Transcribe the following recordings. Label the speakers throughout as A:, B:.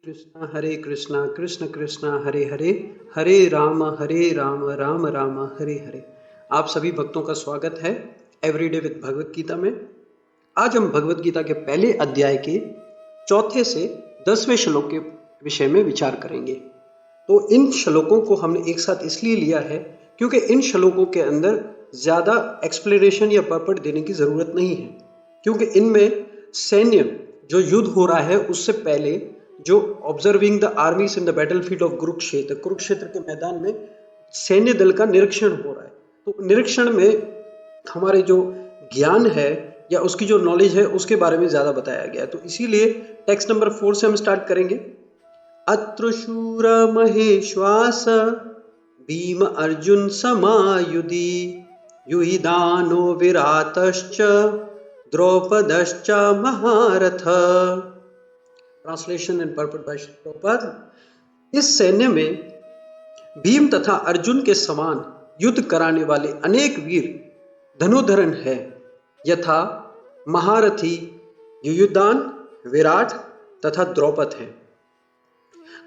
A: हरे कृष्णा कृष्ण कृष्णा हरे हरे, हरे राम राम राम हरे हरे। आप सभी भक्तों का स्वागत है एवरीडे विद भगवत गीता में। आज हम भगवत गीता के पहले अध्याय के चौथे से 10वें श्लोक के विषय में विचार करेंगे। तो इन श्लोकों को हमने एक साथ इसलिए लिया है क्योंकि इन श्लोकों के अंदर ज़्यादा एक्सप्लेनेशन या पर्पट देने की ज़रूरत नहीं है, क्योंकि इनमें सैन्य जो युद्ध हो रहा है उससे पहले जो observing the armies in the battlefield of Kurukshetra के मैदान में सैन्य दल का निरीक्षण हो रहा है। तो निरीक्षण में हमारे जो ज्ञान है या उसकी जो नॉलेज है उसके बारे में ज्यादा बताया गया है। तो इसीलिए टेक्स्ट नंबर 4 से हम स्टार्ट करेंगे। अत्र शूर महेश्वास भीम अर्जुन समायुधि युहिदानो विरातश्च द्रौपदश्च महारथ। Translation and purport by Prabhupada. इस सैन्य में भीम तथा अर्जुन के समान युद्ध कराने वाले अनेक वीर धनुधरण है, यथा महारथी युयुदान, विराट तथा द्रौपद हैं।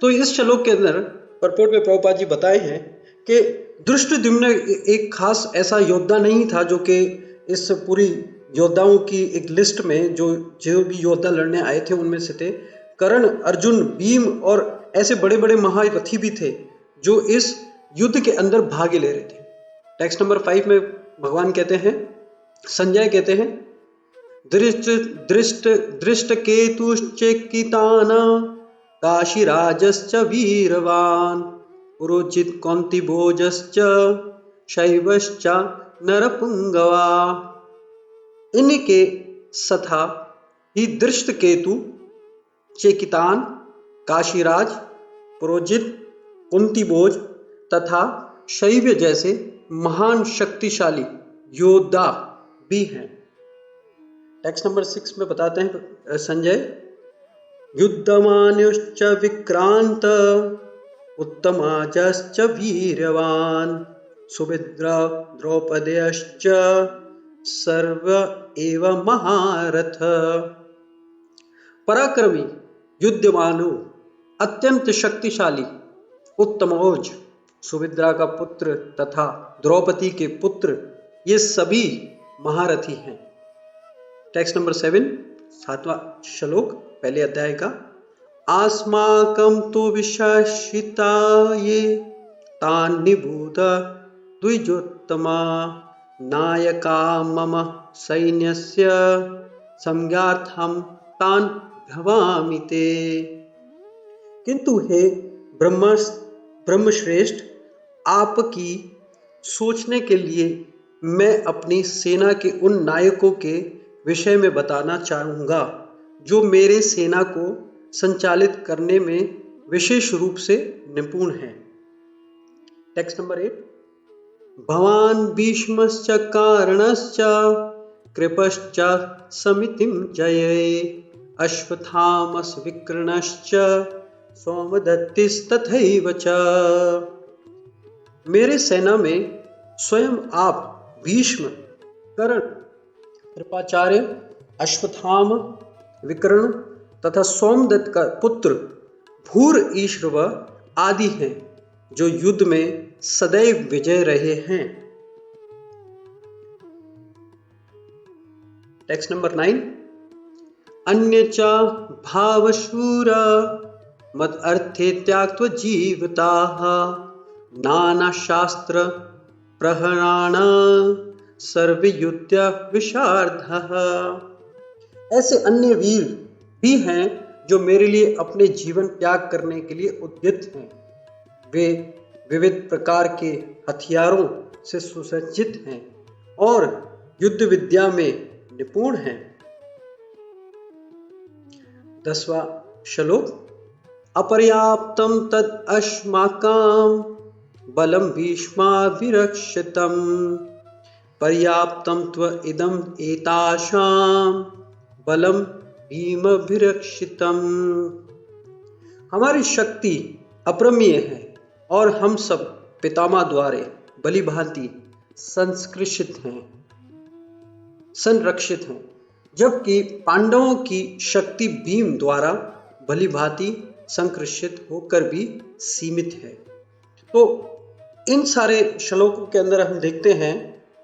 A: तो इस श्लोक के अंदर परपोर्ट में प्रभुपाद जी बताए हैं कि धृष्टद्युम्न एक खास ऐसा योद्धा नहीं था जो कि इस पूरी योद्धाओं की एक लिस्ट में जो भी योद्धा लड़ने आए थे उनमें से थे। कर्ण, अर्जुन, भीम और ऐसे बड़े बड़े महारथी भी थे जो इस युद्ध के अंदर भाग ले रहे थे। टेक्स्ट नंबर 5 में भगवान कहते हैं, संजय कहते हैं, दृष्ट केतुश्चेकिताना काशीराजश्च वीरवान पुरोजित कौंतिभोजश्च शैवश्च नरपुंगवा। इनके सथा ही दृष्ट केतु, चेकितान, काशीराज, पुरोजित, कुंतीभोज तथा शैव्य जैसे महान शक्तिशाली योद्धा भी हैं। टेक्स्ट नंबर 6 में बताते हैं संजय, युद्धमान्युश्च विक्रांत उत्तमाजश्च वीरवान सुभद्रा द्रौपदयश्च सर्व एव महारथ। पराक्रमी, युद्धमानु, अत्यंत शक्तिशाली, उत्तमौज, सुभद्रा का पुत्र तथा द्रौपदी के पुत्र, ये सभी महारथी हैं। टेक्स्ट नंबर 7, 7वां श्लोक पहले अध्याय का। आस्माकं तु विशासिता ये तान् निबुध द्विजोत्तमा नायका मम सैन्यस्य संज्ञार्थं तान् भवामि ते। किंतु हे ब्रह्मश्रेष्ठ, आपकी सोचने के लिए मैं अपनी सेना के उन नायकों के विषय में बताना चाहूंगा जो मेरे सेना को संचालित करने में विशेष रूप से निपुण हैं। टेक्स्ट नंबर 8, भवान भीष्मश्च कर्णश्च कृपश्च समितिं जये अश्वत्थामस् विकर्णश्च सौमदत्तिस्तथैव च। मेरे सेना में स्वयं आप भीष्म, कर्ण, कृपाचार्य, अश्वत्थाम, विकर्ण तथा सोमदत्त का पुत्र भूर ईश्वर आदि हैं जो युद्ध में सदैव विजय रहे हैं। टेक्स्ट नंबर 9, अन्य च भावशूरा मद अर्थे त्याक्त्वा जीविताः नाना शास्त्र प्रहराण सर्वयुद्ध विशारदः। ऐसे अन्य वीर भी हैं जो मेरे लिए अपने जीवन त्याग करने के लिए उद्यत हैं। वे विविध प्रकार के हथियारों से सुसज्जित हैं और युद्ध विद्या में निपुण हैं। 10वां श्लोक, अपर्याप्तं तद अस्माकं बलं भीष्माभिरक्षितं पर्याप्तं त्व इदं एतासां बलं भीमाभिरक्षितं। हमारी शक्ति अपरमीय है और हम सब पितामह द्वारे भली भांति संरक्षित हैं, जबकि पांडवों की शक्ति भीम द्वारा भली भांति संकृषित होकर भी सीमित है। तो इन सारे श्लोकों के अंदर हम देखते हैं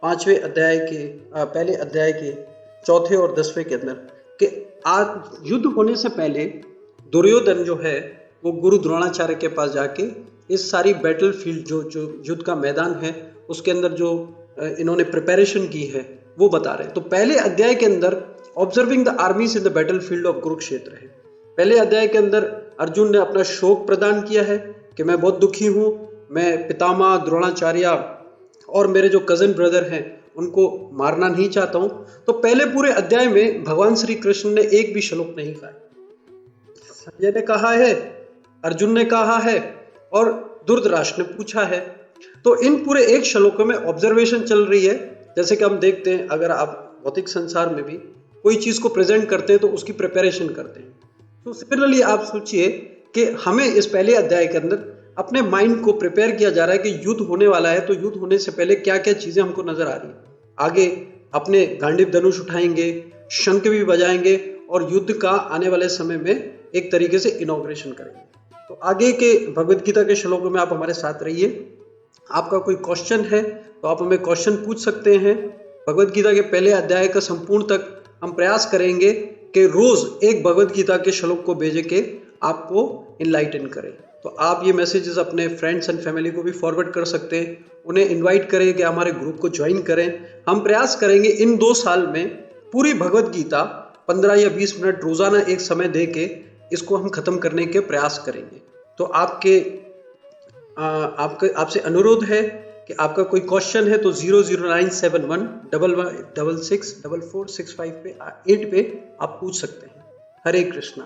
A: पांचवें अध्याय के पहले अध्याय के चौथे और 10वें के अंदर कि आज युद्ध होने से पहले दुर्योधन जो है वो गुरु द्रोणाचार्य के पास जाके इस सारी बैटल फील्ड जो युद्ध का मैदान है उसके अंदर जो इन्होंने प्रिपरेशन की है वो बता रहे हैं। तो पहले अध्याय के अंदर observing the armies in the battle field of Kurukshetra है। पहले अध्याय के अंदर अर्जुन ने अपना शोक प्रदान किया है कि मैं बहुत दुखी हूं, मैं पितामह द्रोणाचार्य और मेरे जो कजन ब्रदर हैं उनको मारना नहीं चाहता हूं। तो पहले पूरे अध्याय में भगवान श्री कृष्ण ने एक भी श्लोक नहीं कहा। संजय ने कहा है, अर्जुन ने कहा है और धृतराष्ट्र ने पूछा है। तो इन पूरे एक श्लोकों में ऑब्जर्वेशन चल रही है। जैसे कि हम देखते हैं अगर आप भौतिक संसार में भी कोई चीज को प्रेजेंट करते हैं तो उसकी प्रिपरेशन करते हैं। तो सिमिलरली आप सोचिए कि हमें इस पहले अध्याय के अंदर अपने माइंड को प्रिपेयर किया जा रहा है कि युद्ध होने वाला है, तो युद्ध होने से पहले क्या क्या चीजें हमको नजर आ रही है। आगे अपने गांडीव धनुष उठाएंगे, शंख भी बजाएंगे और युद्ध का आने वाले समय में एक तरीके से इनॉग्रेशन करेंगे। तो आगे के भगवद गीता के श्लोकों में आप हमारे साथ रहिए। आपका कोई क्वेश्चन है तो आप हमें क्वेश्चन पूछ सकते हैं। भगवद गीता के पहले अध्याय का संपूर्ण तक हम प्रयास करेंगे कि रोज एक भगवद गीता के श्लोक को भेज के आपको इनलाइटन करें। तो आप ये मैसेजेस अपने फ्रेंड्स एंड फैमिली को भी फॉरवर्ड कर सकते हैं, उन्हें इनवाइट करें कि हमारे ग्रुप को ज्वाइन करें। हम प्रयास करेंगे इन 2 साल में पूरी भगवद गीता 15 या 20 मिनट रोजाना एक समय दे के इसको हम खत्म करने के प्रयास करेंगे। तो आपसे अनुरोध है कि आपका कोई क्वेश्चन है तो 00971 1166 4465 पे 8 पे आप पूछ सकते हैं। हरे कृष्णा।